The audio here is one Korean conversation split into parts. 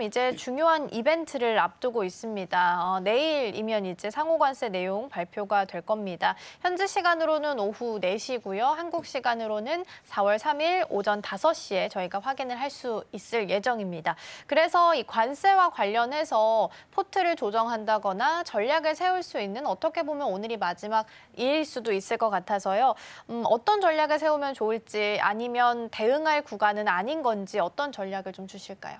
이제 중요한 이벤트를 앞두고 있습니다. 내일이면 이제 상호관세 내용 발표가 될 겁니다. 현지 시간으로는 오후 4시고요. 한국 시간으로는 4월 3일 오전 5시에 저희가 확인을 할 수 있을 예정입니다. 그래서 이 관세와 관련해서 포트를 조정한다거나 전략을 세울 수 있는 어떻게 보면 오늘이 마지막 일일 수도 있을 것 같아서요. 어떤 전략을 세우면 좋을지 아니면 대응할 구간은 아닌 건지 어떤 전략을 좀 주실까요?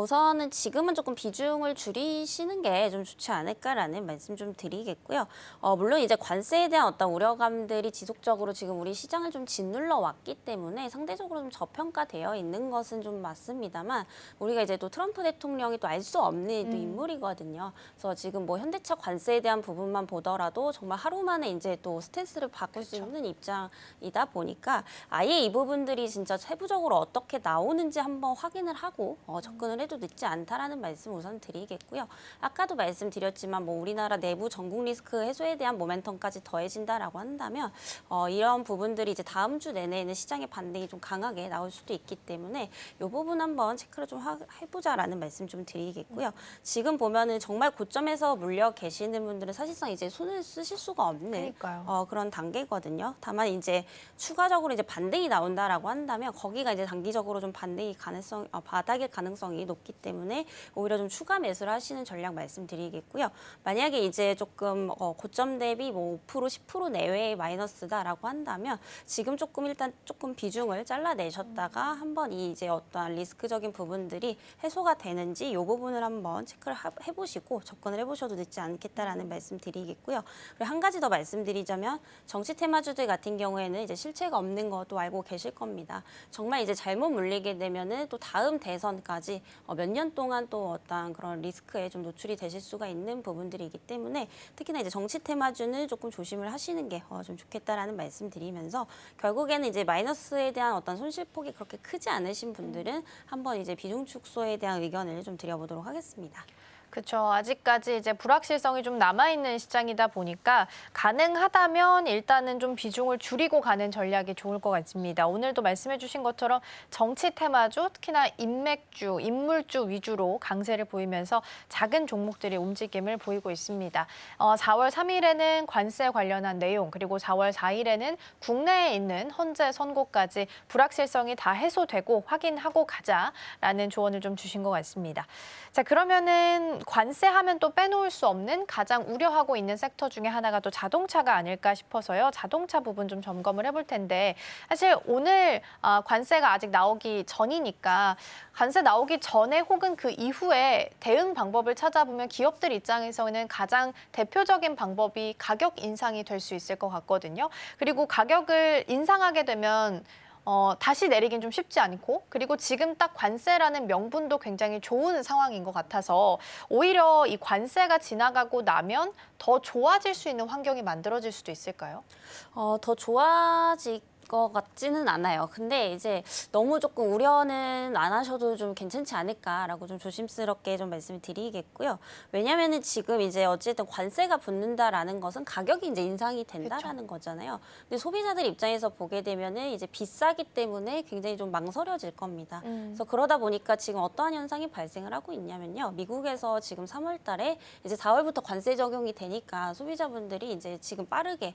우선은 지금은 조금 비중을 줄이시는 게 좀 좋지 않을까라는 말씀 좀 드리겠고요. 물론 이제 관세에 대한 어떤 우려감들이 지속적으로 지금 우리 시장을 좀 짓눌러 왔기 때문에 상대적으로 좀 저평가되어 있는 것은 좀 맞습니다만 우리가 이제 또 트럼프 대통령이 또 알 수 없는 또 인물이거든요. 그래서 지금 뭐 현대차 관세에 대한 부분만 보더라도 정말 하루 만에 이제 또 스탠스를 바꿀 수 있는 입장이다 보니까 아예 이 부분들이 진짜 세부적으로 어떻게 나오는지 한번 확인을 하고 접근을 해도 늦지 않다라는 말씀 우선 드리겠고요. 아까도 말씀드렸지만 뭐 우리나라 내부 전국 리스크 해소에 대한 모멘텀까지 더해진다라고 한다면 이런 부분들이 이제 다음 주 내내에는 시장의 반등이 좀 강하게 나올 수도 있기 때문에 이 부분 한번 체크를 좀 해보자라는 말씀 좀 드리겠고요. 지금 보면은 정말 고점에서 물려 계시는 분들은 사실상 이제 손을 쓰실 수가 없는 그런 단계거든요. 다만 이제 추가적으로 이제 반등이 나온다라고 한다면 거기가 이제 단기적으로 좀 반등이 바닥일 가능성이 높기 때문에 오히려 좀 추가 매수를 하시는 전략 말씀드리겠고요. 만약에 이제 조금 고점 대비 뭐 5%, 10% 내외의 마이너스다라고 한다면 지금 일단 조금 비중을 잘라내셨다가 한번 이 이제 어떠한 리스크적인 부분들이 해소가 되는지 이 부분을 한번 체크를 해보시고 접근을 해보셔도 늦지 않겠다라는 말씀 드리겠고요. 그리고 한 가지 더 말씀드리자면 정치 테마주들 같은 경우에는 이제 실체가 없는 것도 알고 계실 겁니다. 정말 이제 잘못 물리게 되면은 또 다음 대선까지 몇 년 동안 또 어떤 그런 리스크에 좀 노출이 되실 수가 있는 부분들이기 때문에 특히나 이제 정치 테마주는 조금 조심을 하시는 게 좀 좋겠다라는 말씀드리면서 결국에는 이제 마이너스에 대한 어떤 손실폭이 그렇게 크지 않으신 분들은 한번 이제 비중 축소에 대한 의견을 좀 드려보도록 하겠습니다. 그렇죠. 아직까지 이제 불확실성이 좀 남아있는 시장이다 보니까 가능하다면 일단은 좀 비중을 줄이고 가는 전략이 좋을 것 같습니다. 오늘도 말씀해 주신 것처럼 정치 테마주, 특히나 인맥주, 인물주 위주로 강세를 보이면서 작은 종목들이 움직임을 보이고 있습니다. 4월 3일에는 관세 관련한 내용, 그리고 4월 4일에는 국내에 있는 헌재 선고까지 불확실성이 다 해소되고 확인하고 가자라는 조언을 좀 주신 것 같습니다. 자, 그러면은 관세하면 또 빼놓을 수 없는 가장 우려하고 있는 섹터 중에 하나가 또 자동차가 아닐까 싶어서요. 자동차 부분 좀 점검을 해볼 텐데 사실 오늘 관세가 아직 나오기 전이니까 관세 나오기 전에 혹은 그 이후에 대응 방법을 찾아보면 기업들 입장에서는 가장 대표적인 방법이 가격 인상이 될 수 있을 것 같거든요. 그리고 가격을 인상하게 되면 다시 내리긴 좀 쉽지 않고 그리고 지금 딱 관세라는 명분도 굉장히 좋은 상황인 것 같아서 오히려 이 관세가 지나가고 나면 더 좋아질 수 있는 환경이 만들어질 수도 있을까요? 더 좋아질 것 같지는 않아요. 근데 이제 너무 조금 우려는 안 하셔도 좀 괜찮지 않을까라고 좀 조심스럽게 좀 말씀을 드리겠고요. 왜냐면은 지금 이제 어쨌든 관세가 붙는다라는 것은 가격이 이제 인상이 된다라는 거잖아요. 근데 소비자들 입장에서 보게 되면은 이제 비싸기 때문에 굉장히 좀 망설여질 겁니다. 그래서 그러다 보니까 지금 어떠한 현상이 발생을 하고 있냐면요. 미국에서 지금 3월 달에 이제 4월부터 관세 적용이 되니까 소비자분들이 이제 지금 빠르게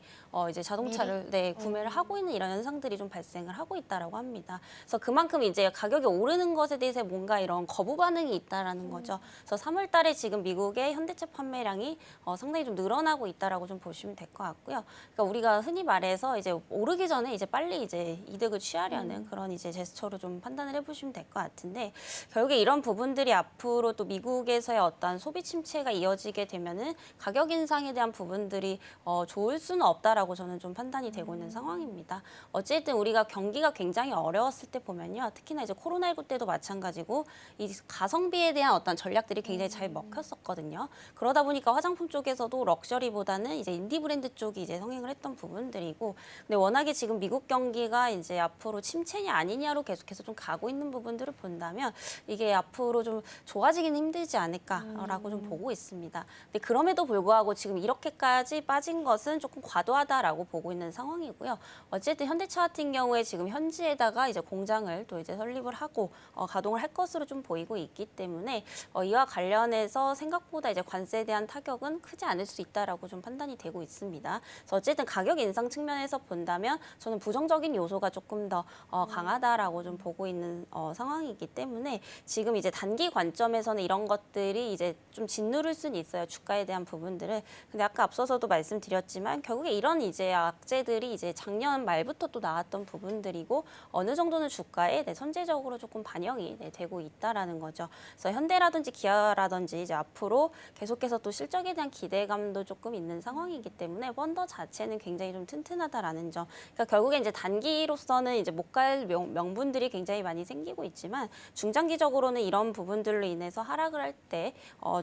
이제 자동차를 구매를 하고 있는 이런 현상들이 좀 발생을 하고 있다라고 합니다. 그래서 그만큼 이제 가격이 오르는 것에 대해서 뭔가 이런 거부 반응이 있다라는 거죠. 그래서 3월 달에 지금 미국의 현대차 판매량이 상당히 좀 늘어나고 있다라고 좀 보시면 될 것 같고요. 그러니까 우리가 흔히 말해서 이제 오르기 전에 이제 빨리 이제 이득을 취하려는 그런 이제 제스처로 좀 판단을 해보시면 될 것 같은데 결국에 이런 부분들이 앞으로 또 미국에서의 어떤 소비 침체가 이어지게 되면은 가격 인상에 대한 부분들이 좋을 수는 없다라고 저는 좀 판단이 되고 있는 상황입니다. 어쨌든 우리가 경기가 굉장히 어려웠을 때 보면요. 특히나 이제 코로나19 때도 마찬가지고 이 가성비에 대한 어떤 전략들이 굉장히 잘 먹혔었거든요. 그러다 보니까 화장품 쪽에서도 럭셔리보다는 이제 인디 브랜드 쪽이 이제 성행을 했던 부분들이고 근데 워낙에 지금 미국 경기가 이제 앞으로 침체냐 아니냐로 계속해서 좀 가고 있는 부분들을 본다면 이게 앞으로 좀 좋아지기는 힘들지 않을까라고 좀 보고 있습니다. 근데 그럼에도 불구하고 지금 이렇게까지 빠진 것은 조금 과도하다라고 보고 있는 상황이고요. 어쨌든 현대차 같은 경우에 지금 현지에다가 이제 공장을 또 이제 설립을 하고 가동을 할 것으로 좀 보이고 있기 때문에 이와 관련해서 생각보다 이제 관세에 대한 타격은 크지 않을 수 있다라고 좀 판단이 되고 있습니다. 그래서 어쨌든 가격 인상 측면에서 본다면 저는 부정적인 요소가 조금 더 강하다라고 좀 보고 있는 상황이기 때문에 지금 이제 단기 관점에서는 이런 것들이 이제 좀 짓누를 수는 있어요. 주가에 대한 부분들을. 근데 아까 앞서서도 말씀드렸지만 결국에 이런 이제 악재들이 이제 작년 말부터 또 나왔던 부분들이고 어느 정도는 주가에 선제적으로 조금 반영이 되고 있다라는 거죠. 그래서 현대라든지 기아라든지 이제 앞으로 계속해서 또 실적에 대한 기대감도 조금 있는 상황이기 때문에 펀더 자체는 굉장히 좀 튼튼하다라는 점. 그러니까 결국에 이제 단기로서는 이제 못 갈 명분들이 굉장히 많이 생기고 있지만 중장기적으로는 이런 부분들로 인해서 하락을 할 때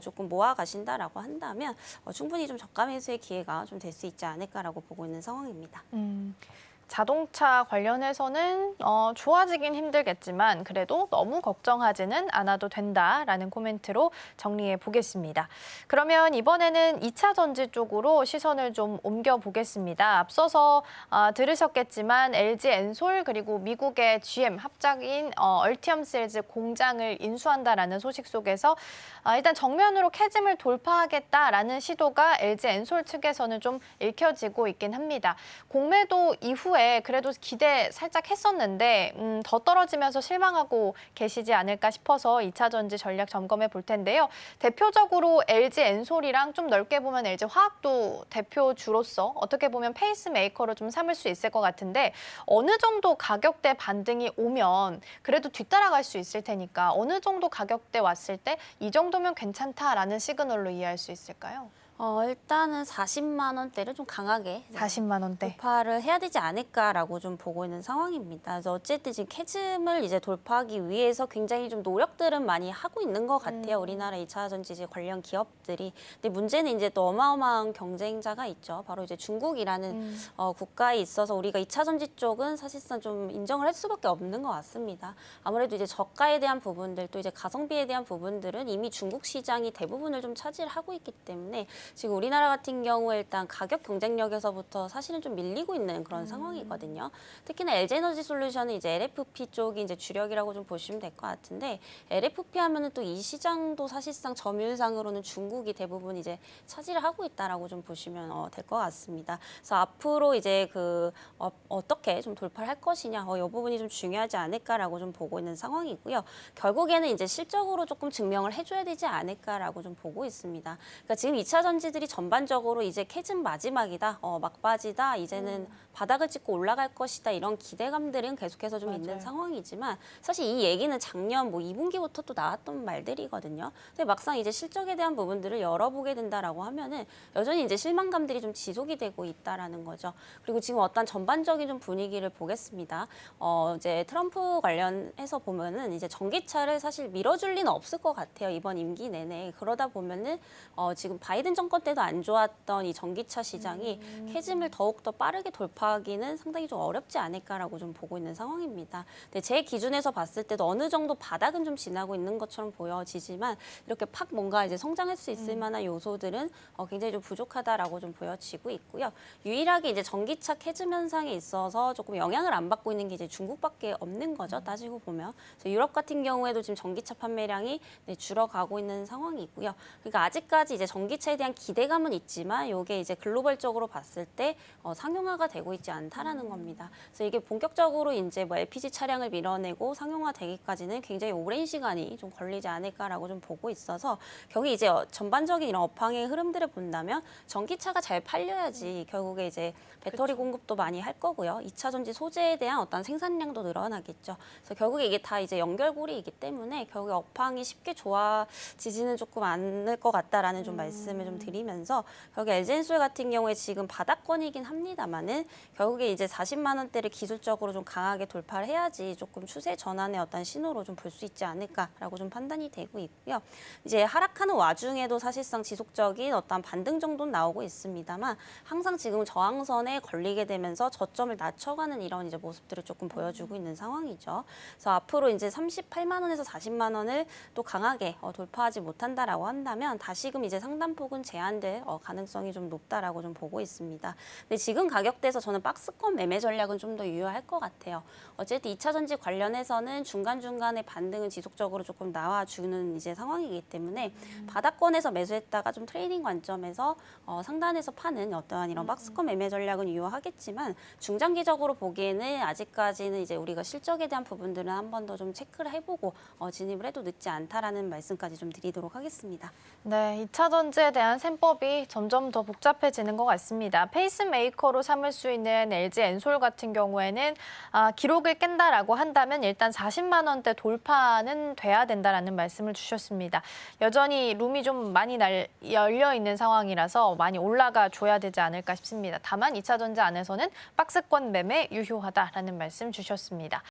조금 모아 가신다라고 한다면 충분히 좀 저가 매수의 기회가 좀 될 수 있지 않을까라고 보고 있는 상황입니다. 자동차 관련해서는 좋아지긴 힘들겠지만 그래도 너무 걱정하지는 않아도 된다라는 코멘트로 정리해 보겠습니다. 그러면 이번에는 2차 전지 쪽으로 시선을 좀 옮겨 보겠습니다. 앞서서 들으셨겠지만 LG 엔솔 그리고 미국의 GM 합작인 얼티엄 셀즈 공장을 인수한다라는 소식 속에서 일단 정면으로 캐즘을 돌파하겠다라는 시도가 LG 엔솔 측에서는 좀 읽혀지고 있긴 합니다. 공매도 이후에 그래도 기대 살짝 했었는데 더 떨어지면서 실망하고 계시지 않을까 싶어서 2차 전지 전략 점검해 볼 텐데요. 대표적으로 LG 엔솔이랑 좀 넓게 보면 LG 화학도 대표주로서 어떻게 보면 페이스메이커로 좀 삼을 수 있을 것 같은데 어느 정도 가격대 반등이 오면 그래도 뒤따라갈 수 있을 테니까 어느 정도 가격대 왔을 때 이 정도면 괜찮다라는 시그널로 이해할 수 있을까요? 일단은 40만 원대를 좀 강하게 40만 원대. 돌파를 해야 되지 않을까라고 좀 보고 있는 상황입니다. 그래서 어쨌든 지금 캐즘을 이제 돌파하기 위해서 굉장히 좀 노력들은 많이 하고 있는 것 같아요. 우리나라 2차 전지 관련 기업들이. 근데 문제는 이제 또 어마어마한 경쟁자가 있죠. 바로 이제 중국이라는 국가에 있어서 우리가 2차 전지 쪽은 사실상 좀 인정을 할 수밖에 없는 것 같습니다. 아무래도 이제 저가에 대한 부분들 또 이제 가성비에 대한 부분들은 이미 중국 시장이 대부분을 좀 차지하고 있기 때문에 지금 우리나라 같은 경우에 일단 가격 경쟁력에서부터 사실은 좀 밀리고 있는 그런 상황이거든요. 특히나 LG에너지 솔루션은 이제 LFP 쪽이 이제 주력이라고 좀 보시면 될 것 같은데 LFP 하면은 또 이 시장도 사실상 점유율상으로는 중국이 대부분 이제 차지를 하고 있다라고 좀 보시면 될 것 같습니다. 그래서 앞으로 이제 어떻게 좀 돌파를 할 것이냐, 이 부분이 좀 중요하지 않을까라고 좀 보고 있는 상황이고요. 결국에는 이제 실적으로 조금 증명을 해줘야 되지 않을까라고 좀 보고 있습니다. 그러니까 지금 2차 전지들이 전반적으로 이제 캐즘 마지막이다, 막바지다, 이제는 바닥을 찍고 올라갈 것이다 이런 기대감들은 계속해서 좀 있는 상황이지만 사실 이 얘기는 작년 뭐 2분기부터 또 나왔던 말들이거든요. 근데 막상 이제 실적에 대한 부분들을 열어보게 된다라고 하면은 여전히 이제 실망감들이 좀 지속이 되고 있다라는 거죠. 그리고 지금 어떤 전반적인 좀 분위기를 보겠습니다. 이제 트럼프 관련해서 보면은 이제 전기차를 사실 밀어줄 리는 없을 것 같아요. 이번 임기 내내. 그러다 보면은 지금 바이든 정권 때도 안 좋았던 이 전기차 시장이 캐즘을 더욱더 빠르게 돌파하기는 상당히 좀 어렵지 않을까라고 좀 보고 있는 상황입니다. 근데 제 기준에서 봤을 때도 어느 정도 바닥은 좀 지나고 있는 것처럼 보여지지만 이렇게 팍 뭔가 이제 성장할 수 있을 만한 요소들은 굉장히 좀 부족하다라고 좀 보여지고 있고요. 유일하게 이제 전기차 캐즘 현상에 있어서 조금 영향을 안 받고 있는 게 이제 중국밖에 없는 거죠. 따지고 보면. 그래서 유럽 같은 경우에도 지금 전기차 판매량이 줄어가고 있는 상황이고요. 그러니까 아직까지 이제 전기차에 대한 기대감은 있지만 이게 이제 글로벌적으로 봤을 때 상용화가 되고 있지 않다라는 겁니다. 그래서 이게 본격적으로 이제 뭐 LPG 차량을 밀어내고 상용화되기까지는 굉장히 오랜 시간이 좀 걸리지 않을까라고 좀 보고 있어서 결국 이제 전반적인 이런 업황의 흐름들을 본다면 전기차가 잘 팔려야지 결국에 이제 배터리 공급도 많이 할 거고요. 2차 전지 소재에 대한 어떤 생산량도 늘어나겠죠. 그래서 결국에 이게 다 이제 연결고리이기 때문에 결국에 업황이 쉽게 좋아지지는 조금 않을 것 같다라는 좀 말씀을 좀 드리면서 결국에 LG엔솔 같은 경우에 지금 바닥권이긴 합니다만은 결국에 이제 40만 원대를 기술적으로 좀 강하게 돌파를 해야지 조금 추세 전환의 어떤 신호로 좀 볼 수 있지 않을까라고 좀 판단이 되고 있고요. 이제 하락하는 와중에도 사실상 지속적인 어떤 반등 정도는 나오고 있습니다만 항상 지금 저항선에 걸리게 되면서 저점을 낮춰가는 이런 이제 모습들을 조금 보여주고 있는 상황이죠. 그래서 앞으로 이제 38만 원에서 40만 원을 또 강하게 돌파하지 못한다라고 한다면 다시금 이제 상단폭은 제한될 가능성이 좀 높다라고 좀 보고 있습니다. 근데 지금 가격대에서 저는 박스권 매매 전략은 좀 더 유효할 것 같아요. 어쨌든 2차 전지 관련해서는 중간중간에 반등은 지속적으로 조금 나와주는 이제 상황이기 때문에 바닥권에서 매수했다가 좀 트레이딩 관점에서 상단에서 파는 어떠한 이런 박스권 매매 전략은 유효하겠지만 중장기적으로 보기에는 아직까지는 이제 우리가 실적에 대한 부분들은 한 번 더 좀 체크를 해보고 진입을 해도 늦지 않다라는 말씀까지 좀 드리도록 하겠습니다. 네, 2차 전지에 대한 셈법이 점점 더 복잡해지는 것 같습니다. 페이스메이커로 삼을 수 있는 LG 엔솔 같은 경우에는 기록을 깬다라고 한다면 일단 40만 원대 돌파는 돼야 된다라는 말씀을 주셨습니다. 여전히 룸이 좀 많이 열려 있는 상황이라서 많이 올라가 줘야 되지 않을까 싶습니다. 다만 2차 전지 안에서는 박스권 매매 유효하다라는 말씀 주셨습니다.